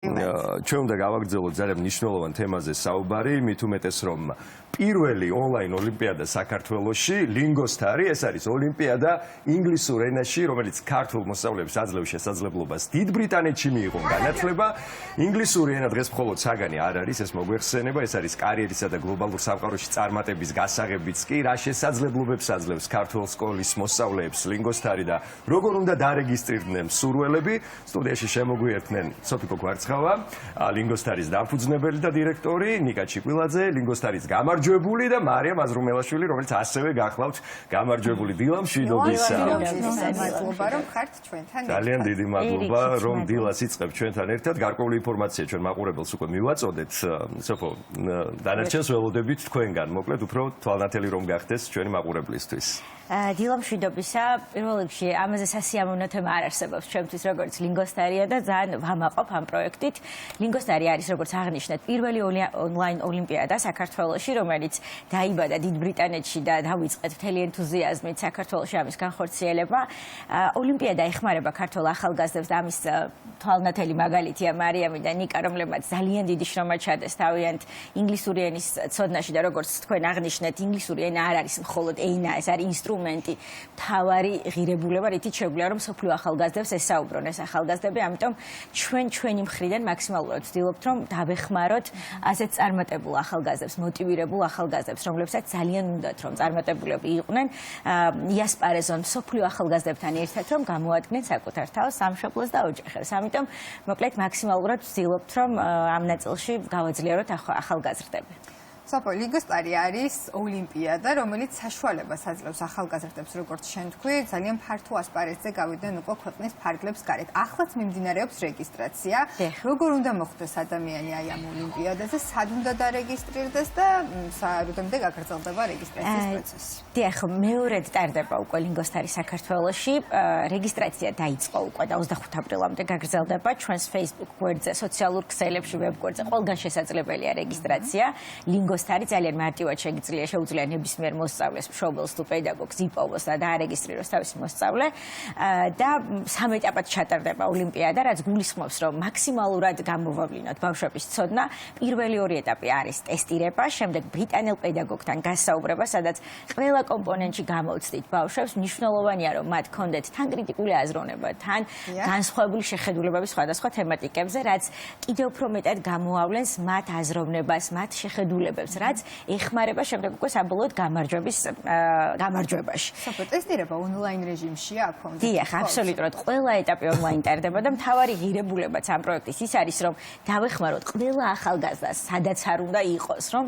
ჩვენ უნდა გავაგრძელოთ ძალიან მნიშვნელოვან თემაზე საუბარი, მით უმეტეს რომ პირველი ონლაინ ოლიმპიადა საქართველოში ლინგოსტარი, ეს არის ოლიმპიადა ინგლისურ ენაში, რომელიც ქართულ მოსწავლეებს აძლევს შესაძლებლობას დიდ ბრიტანეთში მიიღონ განათლება. ინგლისური ენა დღეს მხოლოდ საგანი არ არის, ეს მოგვეხსენება, ეს არის კარიერისა და გლობალურ სამყაროში წარმატების გასაღებიც კი, რა შესაძლებლობებს აძლევს ქართულ სკოლის მოსწავლეებს ლინგოსტარი და როგორ უნდა დარეგისტრირდნენ მსურველები. სტუდიაში შემოგვიერთნენ სოფიკო გვარცხავა, ლინგოსტარის დამფუძნებელი და დირექტორი, ნიკა ჩიკვილაძე, ლინგოსტარის გამარჯვებული და მარიამ აზრუმელაშვილი, რომელიც ასევე გახლავთ გამარჯვებული. დილა მშვიდობისა. მადლობა რომ ხართ ჩვენთან. ძალიან დიდი მადლობა რომ დილას იწყებთ ჩვენთან ერთად. გარკვეული ინფორმაცია ჩვენ მაყურებელს უკვე მივაწოდეთ. სოფო, დანარჩენს ველოდებით თქვენგან. მოკლედ უფრო თვალნათელი რომ გახდეს ჩვენი მაყურებლისთვის. დილა მშვიდობისა. პირველ რიგში ამაზე სასიამოვნო თემა არ არსებობს ჩვენთვის როგორც ლინგოსტარია და ძალიან ვამაყობ ამ პროექტით. ლინგოსტარი არის როგორც აღნიშნეთ პირველი ონლაინ ოლიმპიადა საქართველოში, რომელიც დაიბადა დიდ ბრიტანეთში და დაიწყეთ მთელი ენთუზიაზმით საქართველოში ამის განხორციელება. ოლიმპიადა ეხმარება ქართულ ახალგაზრდებს და ამის თვალნათელი მაგალითია მარიამი და ნიკა, რომლებმაც ძალიან დიდი შრომა ჩადეს თავიანთ ინგლისური ენის ცოდნაში და როგორც თქვენ აღნიშნეთ, ინგლისური ენა არ არის მხოლოდ ენა, ეს არის ინსტრუმენტი, მთავარი ღირებულება, რითიც შეგვიძლია რომ სოფლიო ახალგაზრდებს ესაუბრონ ეს ახალგაზრდები, ამიტომ ჩვენი მხრიდან მაქსიმალურად ვცდილობთ რომ დავეხმაროთ ასეთ წარმატებულ ახალგაზრდებს, მოტივირებულ ახალგაზრდებს, რომლებსაც ძალიან უნდათ რომ წარმატებულები იყვნენ, იასპარეზონ სოფლიო ახალგაზრდებთან ერთად რომ გამოადგნენ საკუთარ თავს, სამშობლოს და ოჯახებს. ამიტომ მოკლედ მაქსიმალურად ვცდილობთ რომ ამ ნაწილში გავაძლიეროთ ახალგაზრდები. სოფო, ლინგოსტარი არის ოლიმპიადა, რომელიც საშუალებას აძლევს ახალგაზრდებს, როგორც შენ თქვი, ძალიან ფართო ასპარეზზე გავიდნენ უკვე ქვეყნის ფარგლებს გარეთ. ახლაც მიმდინარეობს რეგისტრაცია. როგორ უნდა მოხდეს ადამიანი აი ამ ოლიმპიადაზე, სად უნდა დარეგისტრირდეს და როდემდე გაგრძელდება რეგისტრაციის პროცესი? დიახ, მეორედ ტარდება უკვე ლინგოსტარი საქართველოში. რეგისტრაცია დაიწყო უკვე და 25 აპრილამდე გაგრძელდება ჩვენს Facebook გვერდზე, სოციალურ ქსელებში, ვებგვერდზე, ყველგან შესაძლებელია რეგისტრაცია. ლინგოსტარი ძალიან მარტივად შეუძლია ნებისმიერ მოსწავლეს, მშობელს თუ პედაგოგს იპოვოს და დაარეგისტრიროს თავისი მოსწავლე და 3 ეტაპად ჩატარდება ოლიმპიადა, რაც გულისხმობს, რომ მაქსიმალურად გამოვავლინოთ ბავშვების ცოდნა. პირველი 2 ეტაპი არის ტესტირება, შემდეგ ბრიტანელ პედაგოგთან გასაუბრება, სადაც ყველა კომპონენტში გამოვცდით ბავშვებს. მნიშვნელოვანია, რომ მათ ჰქონდეთ თან კრიტიკული აზროვნება, თან განსხვავებული შეხედულებები სხვადასხვა თემატიკებზე, რაც კიდევ უფრო მეტად გამოავლენს მათ აზროვნებას, მათ შეხედულებებს, რაც ეხმარება შემდეგ უკვე საბოლოოდ გამარჯვებაში. სოფო, ტესტირება ონლაინ რეჟიმშია აქ? დიახ, აბსოლუტურად. ყველა ეტაპი ონლაინ ტარდება და მთავარი ღირებულებაც ამ პროექტის ის არის, რომ დავეხმაროთ ყველა ახალგაზრდას, სადაც არ უნდა იყოს, რომ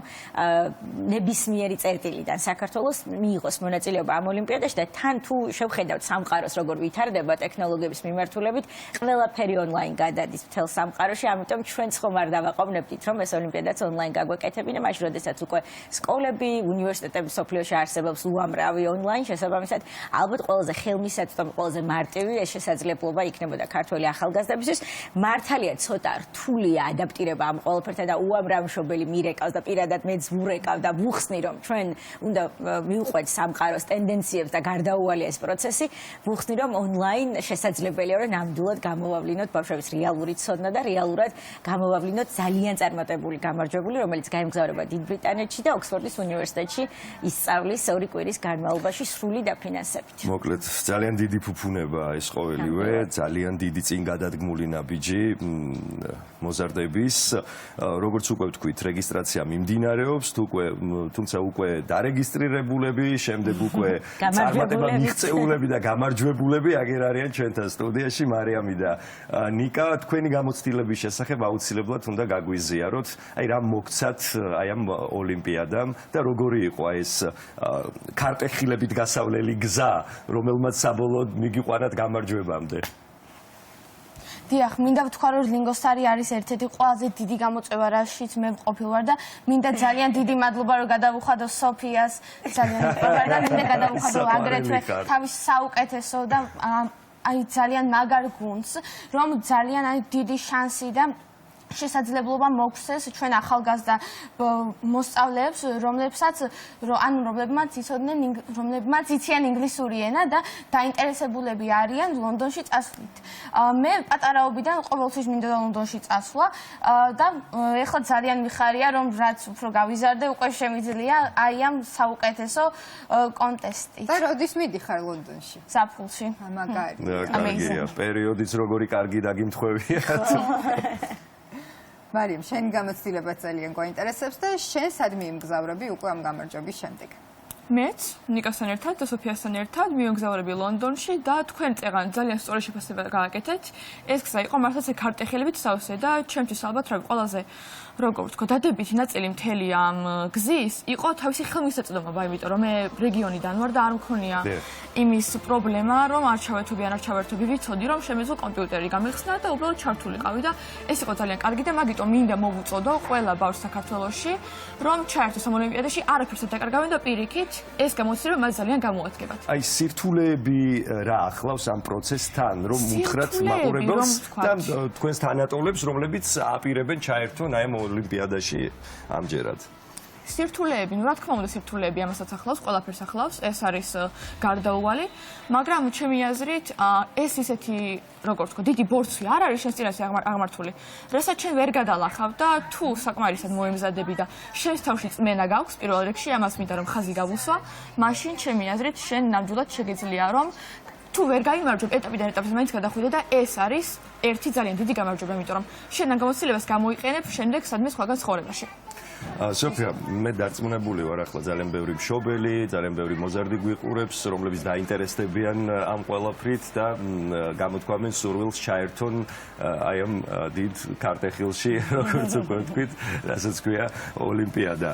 ნებისმიერი წერტილიდან საქართველოს მიიღოს მონაწილეობა ამ ოლიმპიადაში და თან თუ შევხედავთ სამყაროს როგორ ვითარდება ტექნოლოგიების მიმართულებით, ყველაფერი ონლაინ გადადის მთელ სამყაროში, ამიტომ ჩვენც ხომ არ დავაყოვნებდით, რომ ეს ოლიმპიადაც ონლაინ გაგვეკეთებინა, მაშინ როდესაც უკვე სკოლები, უნივერსიტეტები სოფლიოში არსებობს უამრავი ონლაინ შესაბამისად, ალბათ ყველაზე ხელმისაწვდომი და ყველაზე მარტივი ეს შესაძლებლობა იქნებოდა ქართველი ახალგაზრდებისთვის. მართალია ცოტა რთულია ადაპტირება ამ ყველაფერთან და უამრავ მშობელი მირეკავს და პირადად მეც ვურეკავ და ვუხსნი რომ ჩვენ უნდა მივყვეთ სამყაროს ტენდენციებს და გარდაუვალია ეს პროცესი, ვუხსნი რომ ონლაინ შესაძლებელია რომ ნამდვილად გამოვავლინოთ ბავშვების რეალური ცოდნა და რეალურად გამოვავლინოთ ძალიან წარმატებული გამარჯვებული, რომელიც გაემგზავრება დიდ ბრიტანეთში და ოქსფორდის უნივერსიტეტში ისწავლის 2 კვირის განმავლობაში სრული დაფინანსებით. მოკლედ, ძალიან დიდი ფუფუნება ეს ყოველივე, ძალიან დიდი წინ გადადგმული ნაბიჯი მოზარდების. როგორც უკვე ვთქვით, რეგისტრაცია მიმდინარეობს, თუმცა უკვე დარეგისტრირებულები, შემდეგ უკვე წარმატება მიღწეულები და გამარჯვებულები აგერ არიან ჩვენთან სტუდიაში. მარიამი და ნიკა, თქვენი გამოცდილების შესახებ აუცილებლად უნდა გაგვიზიაროთ. აი რა მოგცათ აი ამ ოლიმპიადამ და როგორი იყო ეს ქარტეხილებით გასავლელი გზა, რომელმაც საბოლოოდ მიგიყვანათ გამარჯვებამდე? დიახ, მინდა ვთქვა, რომ ლინგოსტარი არის ერთ-ერთი ყველაზე დიდი გამოწვევა, რაშიც მე ვყოფილ ვარ და მინდა ძალიან დიდი მადლობა რომ გადავუხადო სოფიას, ძალიან მიყვარდა და მინდა გადავუხადო აგრეთვე თავის საუკეთესო და აი ძალიან მაგარ გუნდს, რომ ძალიან დიდი შანსი და შესაძლებლობა მოგცეს ჩვენ ახალგაზრდა მოსწავლეებს, რომლებმაც იციან ინგლისური ენა და დაინტერესებულები არიან ლონდონში წასვლით. მე პატარაობიდან ყოველთვის მინდოდა ლონდონში წასვლა და ეხლა ძალიან მიხარია, რომ რაც უფრო გავიზარდე, უკვე შემიძლია აი ამ საუკეთესო კონტესტით. და როდის მიდიხარ ლონდონში? ზაფხულში. მაგარი. კარგია, პერიოდიც როგორი კარგი დაგიმთხვევიათ. მარიამ, შენი გამოცდილება ძალიან გვაინტერესებს და შენ სად მიემგზავრები უკვე ამ გამარჯვების შემდეგ? მეც ნიკასთან ერთად და სოფიასთან ერთად მივემგზავრები ლონდონში და თქვენ წეღან ძალიან სწორი შეფასება გააკეთეთ. ეს გზა იყო მართლაც ქარტეხილებით სავსე და ჩემთვის ალბათ რა ყველაზე როგორ ვთქვა, დადებითი ნაწილი მთელი ამ გზის იყო თავისი ხელმისაწვდომობა, იმიტომ რომ მე რეგიონიდან ვარ და არ მქონია იმის პრობლემა, რომ არ ჩავერთვები, არ ჩავერთვები, ვიცოდი რომ შემეძლო კომპიუტერი გამიხსნა და უბრალოდ ჩართულიყავი და ეს იყო ძალიან კარგი და მაგიტომ მინდა მოვუწოდო ყველა ბავშვს საქართველოში, რომ ჩაერთოს ამ ოლიმპიადაში, არაფერს არ დაკარგავენ და პირიქით ეს გამოცდილება მას ძალიან გამოადგებათ. აი სირთულეები რა ახლავს ამ პროცესთან, რომ უთხრათ მაყურებელს და თქვენს თანატოლებს, რომლებიც აპირებენ ჩაერთონ აი ამ ოლიმპიადაში ამჯერად. სირთულეები, რა თქმა უნდა, სირთულეები ამასაც ახლავს, ყველაფერს ახლავს, ეს არის გარდაუვალი, მაგრამ ჩემი აზრით, ეს ისეთი, როგორ ვთქვა, დიდი ბორცვი არ არის შენ წინაშე აღმართული, რასაც ჩვენ ვერ გადალახავ და თუ საკმარისად მოემზადები და შენს თავში წმენა გაქვს პირველ რიგში, ამას მინდა რომ ხაზი გავუსვა, მაშინ ჩემი აზრით შენ ნამდვილად შეგიძლია რომ თუ ვერ გაიმარჯვებ ეტაპიდან ეტაპზე მაინც გადახვიდე და ეს არის ერთი ძალიან დიდი გამარჯვება, იმიტომ რომ შენ ამ გამოცდილებას გამოიყენებ შემდეგ სადმე სხვაგან ცხოვრებაში. სოფია, მე დარწმუნებული ვარ, ახლა ძალიან ბევრი მშობელი, ძალიან ბევრი მოზარდი გვიყურებს, რომლებიც დაინტერესდებიან ამ ყველაფრით და გამოთქვამენ სურვილს ჩაერთონ აი ამ დიდ ქარტეხილში, როგორც უკვე ვთქვით, რასაც ქვია ოლიმპიადა.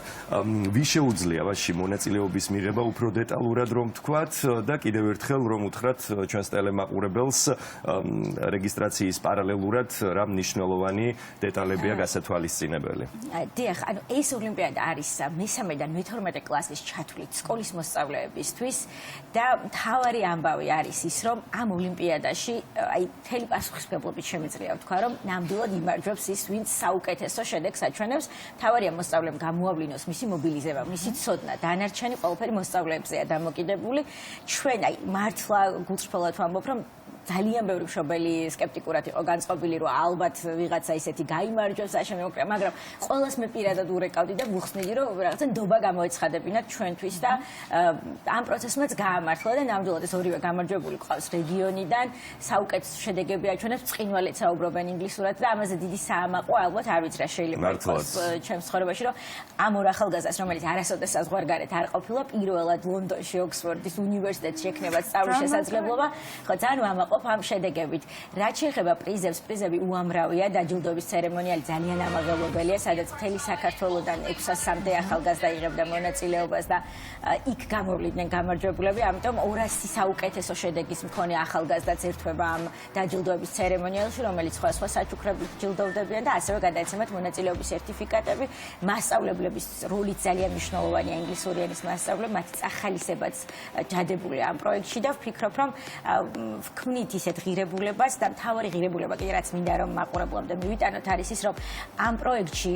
ვის შეუძლია მასში მონაწილეობის მიღება უფრო დეტალურად რომ ვთქვათ და კიდევ ერთხელ რომ უთხრათ ჩვენს ტელემაყურებელს რეგისტრაციის პარალელურად რა მნიშვნელოვანი დეტალებია გასათვალისწინებელი. დიახ, ანუ ეს ოლიმპიადა არის მე-13-დან მე-12 კლასის ჩათვლით სკოლის მოსწავლეებისთვის და მთავარი ამბავი არის ის, რომ ამ ოლიმპიადაში აი მთელი პასუხისმგებლობით შემიძლია ვთქვა, რომ ნამდვილად იმარჯვებს ის, ვინც საუკეთესო შედეგს აჩვენებს. მთავარია მოსწავლემ გამოავლინოს მისი მობილიზება, მისი ცოდნა, დანარჩენი ყველაფერი მოსწავლეებზეა დამოკიდებული. ჩვენ აი მართლა გულწრფელად ვამბობ, რომ ძალიან ბევრი მშობელი სკეპტიკურად იყო განწყობილი, რომ ალბათ ვიღაცა ისეთი გაიმარჯვებს აშემოუკრა, მაგრამ ყველას მე პირადად ურეკავდი და ვუხსნიდი, რომ რაღაცა ნდობა გამოეცხადებინათ ჩვენთვის და ამ პროცესმაც გაამართლა და ნამდვილად ეს ორივე გამარჯვებული ყავს რეგიონიდან, საუკეთესო შედეგები აჩვენებს, წყინვალით საუბრობენ ინგლისურად და ამაზე დიდი საამაყო ალბათ არ ვიცი რა შეიძლება იყოს ჩემს ცხოვრებაში, რომ ამ ორ ახალგაზრდას, რომელიც არასოდეს საზღვარგარეთ არ ყოფილა, პირველად ლონდონში ოქსფორდის უნივერსიტეტში ექნებათ სწავლის შესაძლებლობა, ხო ძალიან ვამაყობ ამ შედეგებით. რაც შეეხება პრიზებს, პრიზები უამრავია, დაჯილდოების ცერემონიალი ძალიან ამაღელვებელია, სადაც მთელი საქართველოდან 600-მდე ახალგაზრდა იღებდა მონაწილეობას და იქ გამოვლიდნენ გამარჯვებულები, ამიტომ 200 საუკეთესო შედეგის მქონე ახალგაზრდაც ერთვება ამ დაჯილდოების ცერემონიალში, რომელიც სხვა საჩუქრებით ჯილდოვდებიან და ასევე გადაეცემათ მონაწილეობის სერტიფიკატები. მასწავლებლების როლიც ძალიან მნიშვნელოვანია, ინგლისური ენის მასწავლებლები, მათი წახალისებაც ჯადებული ამ პროექტში და ვფიქრობ, რომ ვქმნით ისეთ ღირებულებას და მთავარი ღირებულება კიდე რაც მინდა რომ მაყურებლამდე მივიტანოთ არის ის რომ ამ პროექტში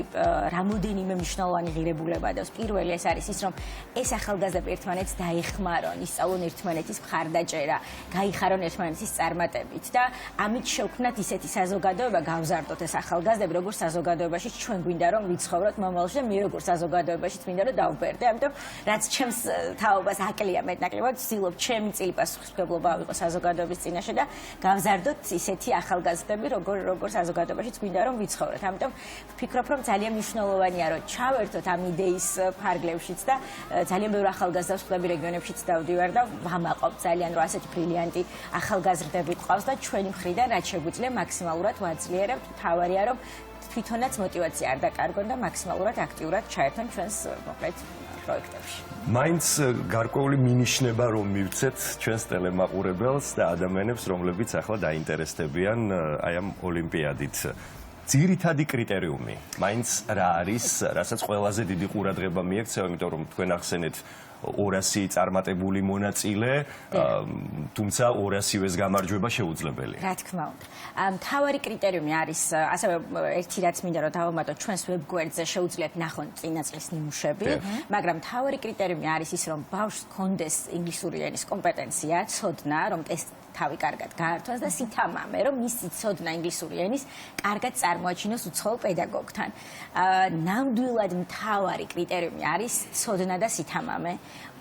რამოდენიმე მნიშვნელოვანი ღირებულება და პირველი ეს არის ის რომ ეს ახალგაზრდები ერთმანეთს დაეხმარონ, ისწავლონ ერთმანეთის მხარდაჭერა, გაიხარონ ერთმანეთის წარმატებით და ამით შევქმნათ ისეთი საზოგადოება, გავზარდოთ ეს ახალგაზრდები როგორც საზოგადოებაში ჩვენ გვინდა რომ ვიცხოვროთ მომავალში და მე როგორც საზოგადოებაში მინდა რომ დავბერდე, ამიტომ რაც ჩემს თაობას აკლია მეტნაკლებად ვცდილობ ჩემი წილი პასუხისმგებლობა ავიღო საზოგადოების წინაშე და გავზარდოთ ისეთი ახალგაზრდები, როგორ საზოგადოებაშიც გვინდა რომ ვიცხოვროთ. ამიტომ ვფიქრობ, რომ ძალიან მნიშვნელოვანია, რომ ჩავერთოთ ამ იდეის ფარგლებშიც და ძალიან ბევრი ახალგაზრდას ხვდები რეგიონებშიც დავდივარ და ვამაყობ ძალიან, რომ ასეთი ბრილიანტი ახალგაზრდები ყავს და ჩვენი მხრიდან რაც შეგვიძლია მაქსიმალურად ვაძლიერებთ. მთავარია, რომ თვითონაც мотиваცია არ დაკარგონ და მაქსიმალურად აქტიურად ჩაერთონ ჩვენს მოკლედ პროექტებში. მაინც გარკვეული მინიშნება რომ მივცეთ ჩვენს ტელემაყურებელს და ადამიანებს, რომლებიც ახლა დაინტერესდებიან აი ამ ოლიმპიადით. ძირითადი კრიტერიუმი, მაინც რა არის, რასაც ყველაზე დიდი ყურადღება მიექცევა, იმიტომ რომ თქვენ ახსენეთ 200 წარმატებული მონაწილე, თუმცა 200-ვეს გამარჯვება შეუძლებელია. რა თქმა უნდა. მთავარი კრიტერიუმი არის ასევე ერთი რაც მინდა რომ დავამატოთ ჩვენს ვებგვერდზე შეუძლიათ ნახონ წინა წლის ნიმუშები, მაგრამ მთავარი კრიტერიუმი არის ის რომ ბავშვს ჰქონდეს ინგლისური ენის კომპეტენცია, ცოდნა, რომ თავი კარგად გაართვას და სითამამე, რომ მისი ცოდნა ინგლისური ენის კარგად წარმოაჩინოს უცხოელ პედაგოგთან. ნამდვილად მთავარი კრიტერიუმი არის ცოდნა და სითამამე.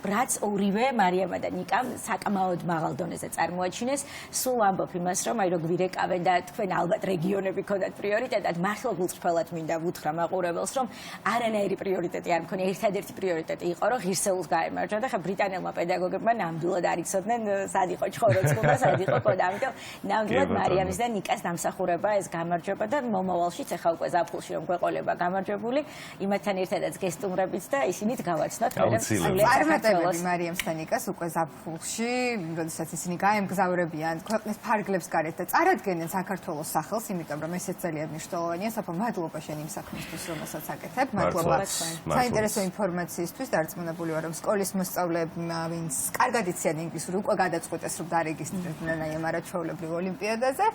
რაც ორივე მარიამა და ნიკამ საკმაოდ მაღალ დონეზე წარმოაჩინეს, სულ ვამბობ იმას, რომ აი რო გვირეკავენ და თქვენ ალბათ რეგიონები ქონდათ პრიორიტეტად, მართლა გულწრფელად მინდა ვუთხრა მაყურებელს, რომ არანაირი პრიორიტეტი არ მქონია, ერთადერთი პრიორიტეტი იყო, რომ ღირსეულს გაემარჯვა და ხა ბრიტანელმა პედაგოგებმა ნამდვილად არ იცოდნენ სად იყო ჩხოროწყუ და სად იყო კოდა, ამიტომ ნამდვილად მარიამის და ნიკას დამსახურება ეს გამარჯვება და მომავალშიც ახლა უკვე ზაფხულში რომ გვეყოლება გამარჯვებული, იმათთან ერთადაც გესტუმრებით და ისინით გავაცნოთ აუცილებლად. მარიამს და ნიკას უკვე ზაფხულში, როდესაც ისინი გაემგზავრებიან ქვეყნის ფარგლებს გარეთ და წარადგენენ საქართველოს სახელს, იმიტომ რომ ესეც ძალიან მნიშვნელოვანია. საფო, მადლობა შენ იმ საქმისთვის, რომელსაც აკეთებ. მადლობა საინტერესო ინფორმაციისთვის. დარწმუნებული ვარ, რომ სკოლის მოსწავლეებმა, ვინც კარგად იციან ინგლისური, უკვე გადაწყვეტეს, რომ დარეგისტრირდნენ აი ამ არაჩვეულებრივ ოლიმპიადაზე.